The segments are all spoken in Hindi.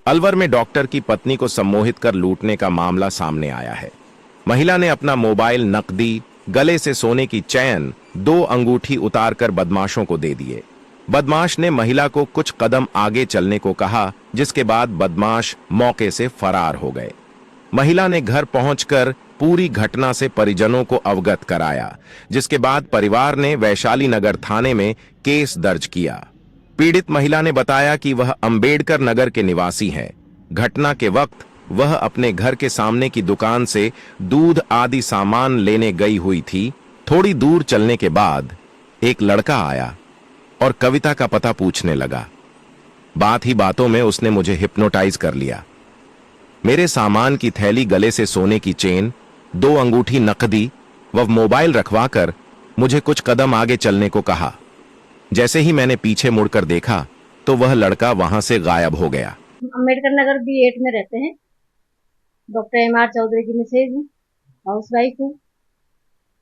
अलवर में डॉक्टर की पत्नी को सम्मोहित कर लूटने का मामला सामने आया है। महिला ने अपना मोबाइल, नकदी, गले से सोने की चैन, 2 अंगूठी उतारकर बदमाशों को दे दिए। बदमाश ने महिला को कुछ कदम आगे चलने को कहा, जिसके बाद बदमाश मौके से फरार हो गए। महिला ने घर पहुंचकर पूरी घटना से परिजनों को अवगत कराया, जिसके बाद परिवार ने वैशाली नगर थाने में केस दर्ज किया। पीड़ित महिला ने बताया कि वह अंबेडकर नगर के निवासी हैं। घटना के वक्त वह अपने घर के सामने की दुकान से दूध आदि सामान लेने गई हुई थी। थोड़ी दूर चलने के बाद एक लड़का आया और कविता का पता पूछने लगा। बात ही बातों में उसने मुझे हिप्नोटाइज कर लिया। मेरे सामान की थैली, गले से सोने की चेन, 2 अंगूठी नकदी व मोबाइल रखवाकर मुझे कुछ कदम आगे चलने को कहा। जैसे ही मैंने पीछे मुड़कर देखा तो वह लड़का वहां से गायब हो गया। अम्बेडकर नगर B8 में रहते हैं। डॉक्टर MR चौधरी की मिसेज हूँ, हाउस वाइफ हूँ।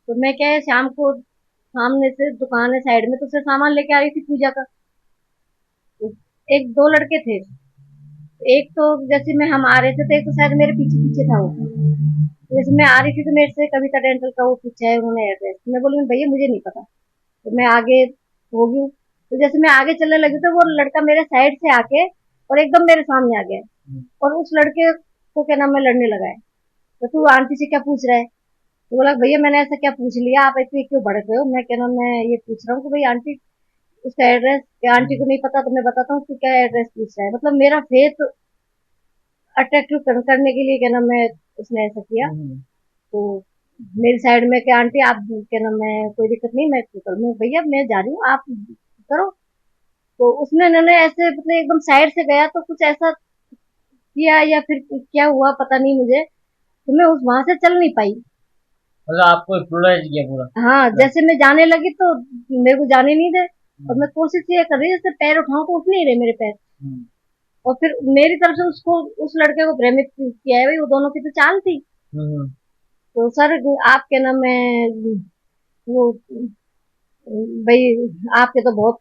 तो मैं क्या है, शाम को सामने से दुकान है साइड में, तो उससे सामान लेके आ रही थी पूजा का। तो एक दो लड़के थे। एक तो जैसे मैं हम आ रहे थे, तो एक तो शायद मेरे पीछे पीछे था वो। तो जैसे मैं आ रही थी तो मेरे से कविता डेंटल का वो पूछा है उन्होंने एड्रेस। मैं बोली भैया मुझे नहीं पता। तो मैं आगे हो गई। तो जैसे मैं आगे चलने लगी तो वो लड़का मेरे साइड से आके और एकदम मेरे सामने आ गया। और उस लड़के को क्या नाम है लड़ने लगा है। तो तू आंटी से क्या पूछ रहा है? तो बोला भैया मैंने ऐसा क्या पूछ लिया, आप ऐसे क्यों भड़क रहे हो? मैं क्या नाम, मैं ये पूछ रहा हूँ कि भाई आंटी उसका एड्रेस क्या, आंटी को नहीं पता तो मैं बताता हूँ, तू क्या एड्रेस पूछ रहा है? मतलब मेरा फेस अट्रैक्टिव करने के लिए क्या नाम है उसने ऐसा किया। तो मेरी साइड में क्या आंटी आप क्या नाम है, कोई दिक्कत नहीं, मैं करूँ भैया मैं जा रही हूँ, आप करो। तो उसने इन्होंने ऐसे मतलब एकदम साइड से गया तो कुछ ऐसा किया या फिर क्या हुआ पता नहीं मुझे। तो मैं उस वहां से चल नहीं पाई। मतलब आपको एक्सप्लोराइज किया पूरा। हाँ, जैसे मैं जाने लगी तो मेरे को जाने नहीं दे। और मैं कोशिश ये कर रही जैसे पैर उठाऊं तो उठ नहीं रहे मेरे पैर। हम्म, और फिर मेरी तरफ से उसको उस लड़के को भ्रमित किया है, भाई वो दोनों की तो चाल थी। हम्म, तो सर आप क्या नाम है वो, भाई आपके तो बहुत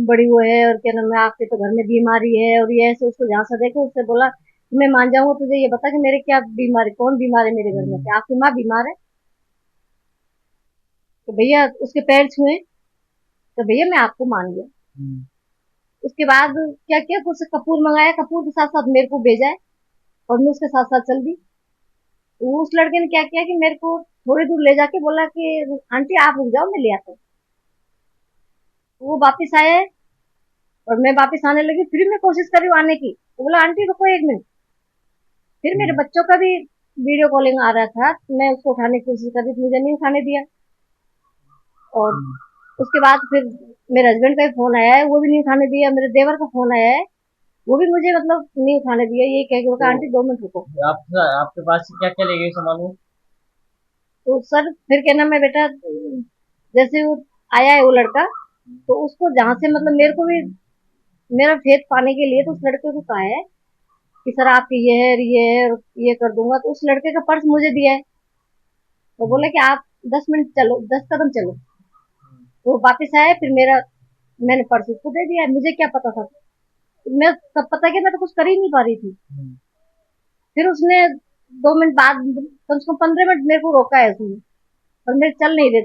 बड़ी वो है और क्या नाम है आपके तो घर में बीमारी है और ये ऐसे, उसको जहाँ से देखो उससे बोला मैं मान जाऊंगा, तुझे ये बता कि मेरे क्या बीमारी, कौन बीमार है मेरे घर में, क्या आपकी माँ बीमार है? तो भैया उसके पैर छुए। तो भैया मैं आपको मान गया। हम्म, उसके बाद क्या किया, कुछ कपूर मंगाया, कपूर के साथ साथ मेरे को भेजा है और मैं उसके साथ साथ चल दी। तो उस लड़के ने क्या किया कि मेरे को थोड़ी दूर ले जाके बोला कि आंटी आप रुक जाओ मैं ले आता हूँ। तो वो वापिस आया है और मैं वापिस आने लगी, फिर मैं कोशिश करी आने की, तो बोला आंटी रुको 1 मिनट। फिर मेरे हम्म, बच्चों का भी वीडियो कॉलिंग आ रहा था, मैं उसको उठाने की कोशिश कर रही थी, मुझे नहीं उठाने दिया। और हम्म। उसके बाद फिर मेरे हस्बैंड का भी फोन आया है, वो भी नहीं उठाने दिया। मेरे देवर का फोन आया है, वो भी मुझे मतलब नहीं उठाने दिया। ये कह के बोला तो आंटी 2 मिनट रुको। आपके पास से क्या क्या ले गए सामान वो? तो सर फिर क्या नाम है बेटा, जैसे वो आया है वो लड़का, तो उसको जहां से मतलब मेरे को भी मेरा फेथ पाने के लिए तो उस लड़के को कहा है कि सर आपकी ये है और ये कर दूंगा। तो उस लड़के का पर्स मुझे दिया है। तो बोले कि आप 10 मिनट चलो, 10 कदम चलो। तो वो वापिस आया, फिर मेरा मैंने पर्स उसको दे दिया। मुझे क्या पता था, मैं सब पता कि मैं तो कुछ कर ही नहीं पा रही थी। फिर उसने 2 मिनट बाद कम से कम 15 मिनट मेरे को रोका है उसने, और मेरे चल नहीं रहे।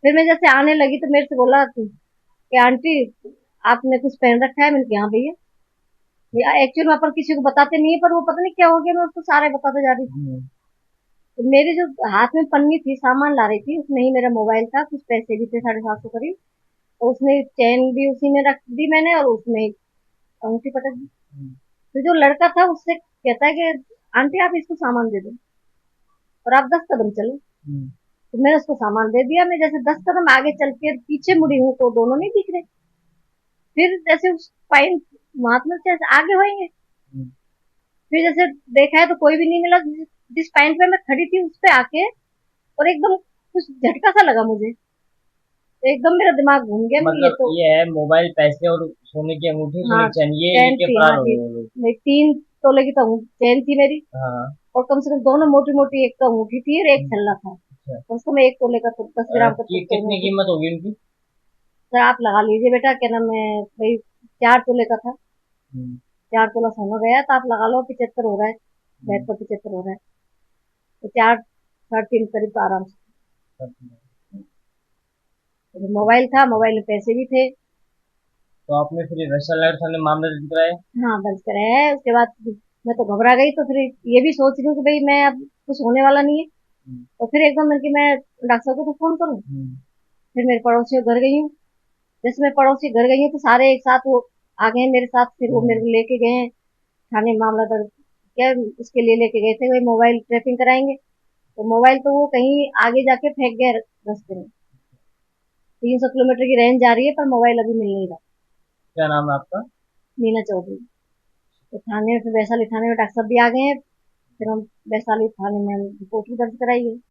फिर मैं जैसे आने लगी तो मेरे से बोला कि आंटी आपने कुछ पहन रखा है? मैंने कहा हाँ भैया। एक्चुअली वहां पर किसी को बताते नहीं है, पर वो पता नहीं क्या हो गया, मैं उसको सारे बताते जा रही थी। तो मेरे जो हाथ में पन्नी थी सामान ला रही थी, उसमें ही मेरा मोबाइल था, कुछ पैसे भी थे 750 करीब। और उसने चैन भी उसी में रख दी मैंने, और उसमें अंगूठी पटक दी। तो जो लड़का था उससे कहता है कि आंटी आप इसको सामान दे दो और आप 10 कदम चलो। तो मैंने उसको सामान दे दिया। मैं जैसे 10 कदम आगे चल के पीछे मुड़ी हूँ तो दोनों नहीं दिख रहे। फिर जैसे उस पॉइंट महात्मा जैसे आगे होंगे, फिर जैसे देखा है तो कोई भी नहीं मिला। जिस पॉइंट पे मैं खड़ी थी उस पे आके और एकदम कुछ झटका सा लगा मुझे, तो एकदम मेरा दिमाग घूम गया। मैं ये मतलब तो ये है मोबाइल, पैसे और सोने की अंगूठी, सोने हाँ की चैन, ये चैन लेके थी, फरार हाँ हो जी। गए वो लोग। मेरी 3 तोले की तो चैन थी मेरी, हाँ। और कम से कम दोनों मोटी मोटी, एक तो अंगूठी थी और एक छल्ला था। अच्छा। कम से कम 1 तोले का तो 10 ग्राम का तो सोने कितनी की। कीमत होगी उनकी? सर आप लगा लीजिए बेटा, क्या नाम है भाई, 4 तोले का था। हम्म, 4 तोला सोना गया, तो आप लगा लो 75 हो रहा है, बैग का 75 हो रहा है, तो 4 साढ़े 3 करीब तो आराम से। तो मोबाइल था, मोबाइल में पैसे भी थे। तो आपने फिर वैशाली नगर थाने में मामला दर्ज कराया? हाँ, दर्ज कराया है। उसके बाद मैं तो घबरा गई, तो फिर ये भी सोच रही हूँ कि भाई मैं अब कुछ होने वाला नहीं है, हम्म, तो फिर एकदम मैं कि मैं डॉक्टर साहब को तो फोन करूँ। हम्म, फिर मेरे पड़ोसी के घर गई हूँ। जैसे मैं पड़ोसी के घर गई हूँ तो सारे एक साथ वो आ गए मेरे साथ, फिर वो मेरे हम्म। को लेके गए हैं थाने में, मामला दर्ज क्या उसके लिए लेके गए थे, भाई मोबाइल ट्रैपिंग कराएंगे। तो मोबाइल तो वो कहीं आगे जाके फेंक गए रास्ते में। 300 किलोमीटर की रेंज जा रही है, पर मोबाइल अभी मिल नहीं रहा। क्या नाम है आपका? मीना चौधरी। तो थाने में फिर वैशाली थाने में डॉक्टर साहब भी आ गए हैं। फिर हम वैशाली थाने में हम रिपोर्ट भी दर्ज कराई है।